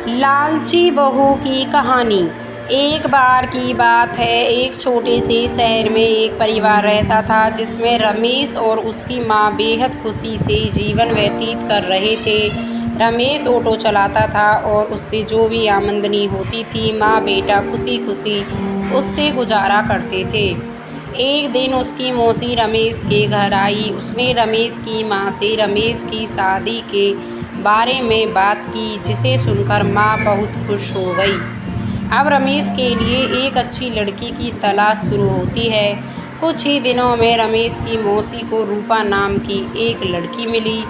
लालची बहू की कहानी। एक बार की बात है, एक छोटे से शहर में एक परिवार रहता था जिसमें रमेश और उसकी माँ बेहद खुशी से जीवन व्यतीत कर रहे थे। रमेश ऑटो चलाता था और उससे जो भी आमदनी होती थी माँ बेटा खुशी खुशी उससे गुजारा करते थे। एक दिन उसकी मौसी रमेश के घर आई। उसने रमेश की माँ से रमेश की शादी के बारे में बात की, जिसे सुनकर माँ बहुत खुश हो गई। अब रमेश के लिए एक अच्छी लड़की की तलाश शुरू होती है। कुछ ही दिनों में रमेश की मौसी को रूपा नाम की एक लड़की मिली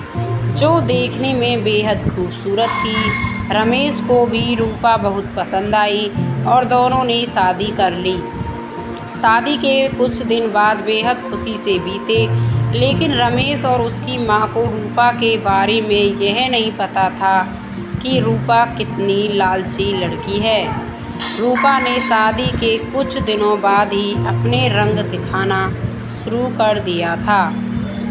जो देखने में बेहद खूबसूरत थी। रमेश को भी रूपा बहुत पसंद आई और दोनों ने शादी कर ली। शादी के कुछ दिन बाद बेहद खुशी से बीते, लेकिन रमेश और उसकी माँ को रूपा के बारे में यह नहीं पता था कि रूपा कितनी लालची लड़की है। रूपा ने शादी के कुछ दिनों बाद ही अपने रंग दिखाना शुरू कर दिया था।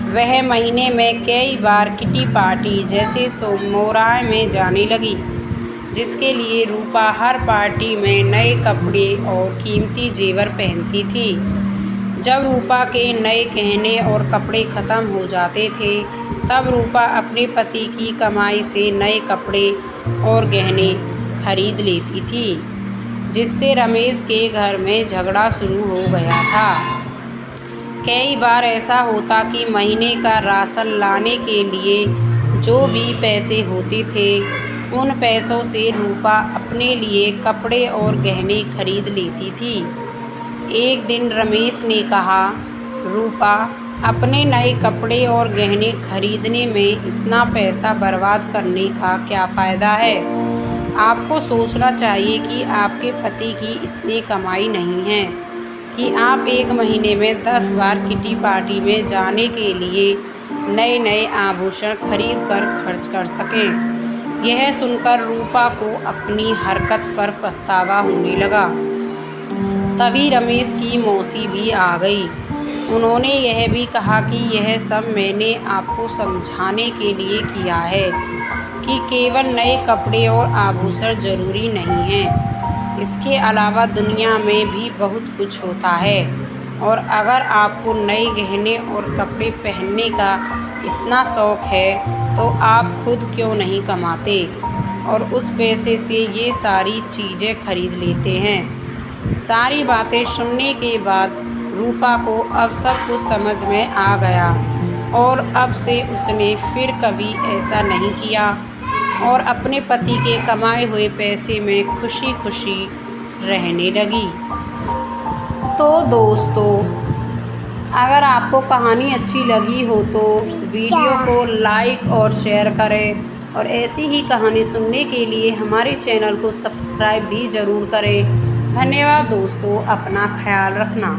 वह महीने में कई बार किटी पार्टी जैसे सोमोराय में जाने लगी, जिसके लिए रूपा हर पार्टी में नए कपड़े और कीमती जेवर पहनती थी। जब रूपा के नए गहने और कपड़े ख़त्म हो जाते थे तब रूपा अपने पति की कमाई से नए कपड़े और गहने खरीद लेती थी, जिससे रमेश के घर में झगड़ा शुरू हो गया था। कई बार ऐसा होता कि महीने का राशन लाने के लिए जो भी पैसे होते थे उन पैसों से रूपा अपने लिए कपड़े और गहने खरीद लेती थी। एक दिन रमेश ने कहा, रूपा, अपने नए कपड़े और गहने खरीदने में इतना पैसा बर्बाद करने का क्या फ़ायदा है। आपको सोचना चाहिए कि आपके पति की इतनी कमाई नहीं है कि आप एक महीने में 10 बार किटी पार्टी में जाने के लिए नए नए आभूषण खरीद कर खर्च कर सकें। यह सुनकर रूपा को अपनी हरकत पर पछतावा होने लगा। तभी रमेश की मौसी भी आ गई। उन्होंने यह भी कहा कि यह सब मैंने आपको समझाने के लिए किया है कि केवल नए कपड़े और आभूषण ज़रूरी नहीं हैं। इसके अलावा दुनिया में भी बहुत कुछ होता है, और अगर आपको नए गहने और कपड़े पहनने का इतना शौक़ है तो आप खुद क्यों नहीं कमाते और उस पैसे से ये सारी चीज़ें खरीद लेते हैं। सारी बातें सुनने के बाद रूपा को अब सब कुछ समझ में आ गया और अब से उसने फिर कभी ऐसा नहीं किया और अपने पति के कमाए हुए पैसे में खुशी खुशी रहने लगी। तो दोस्तों, अगर आपको कहानी अच्छी लगी हो तो वीडियो को लाइक और शेयर करें, और ऐसी ही कहानी सुनने के लिए हमारे चैनल को सब्सक्राइब भी ज़रूर करें। धन्यवाद दोस्तों, अपना ख्याल रखना।